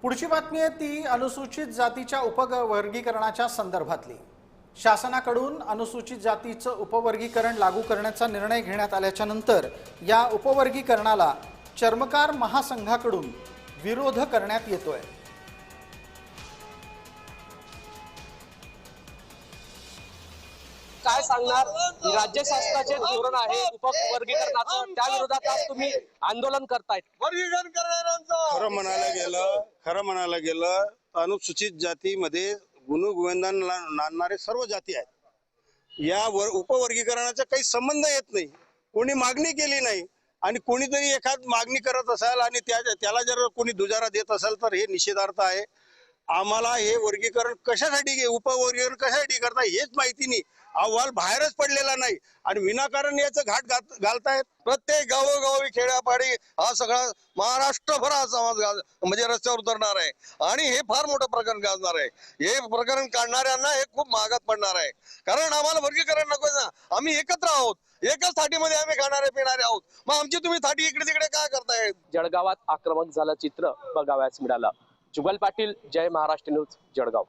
पुढची बातमी आहे ती अनुसूचित जातीच्या उपवर्गीकरणाच्या संदर्भातली। शासनाकडून अनुसूचित जातीचं उपवर्गीकरण लागू करण्याचा निर्णय घेण्यात आल्याच्या नंतर या उपवर्गीकरणाला चर्मकार महासंघाकडून विरोध करण्यात येतोय। काय सांगणार? राज्य शासनाचे धोरण आहे उपवर्गीकरणाचं, त्या विरोधात आज तुम्ही आंदोलन करतायत। वर्गीकरण करणाऱ्यांचं खरं म्हणायला गेलं अनुसूचित जातीमध्ये गुणगोविंदान नांदणारे सर्व जाती आहेत। या उपवर्गीकरणाचा काही संबंध येत नाही, कोणी मागणी केली नाही आणि कोणीतरी एखाद मागणी करत असेल आणि त्याला जर कोणी दुजारा देत असेल तर हे निषेधार्थ आहे। आम्हाला हे वर्गीकरण कशासाठी उपवर्गीकरण कशासाठी करता हेच माहिती नाही, अहवाल बाहेरच पडलेला नाही आणि विनाकारण याचं घाट घालतायत। प्रत्येक गावोगावी खेड्यापाडी हा सगळा महाराष्ट्रभर हा समाज म्हणजे रस्त्यावर उतरणार आहे आणि हे फार मोठं प्रकरण गाजणार आहे। हे प्रकरण काढणाऱ्यांना हे खूप महागात पडणार आहे, कारण आम्हाला वर्गीकरण नको ना, आम्ही एकत्र आहोत, एकाच थाटीमध्ये आम्ही खाणारे पिणारे आहोत, मग आमची तुम्ही थाटी इकडे तिकडे काय करताय? जळगावात आक्रमक झालं चित्र बघावयास मिळालं। जुगल पाटील, जय महाराष्ट्र न्यूज, जळगाव।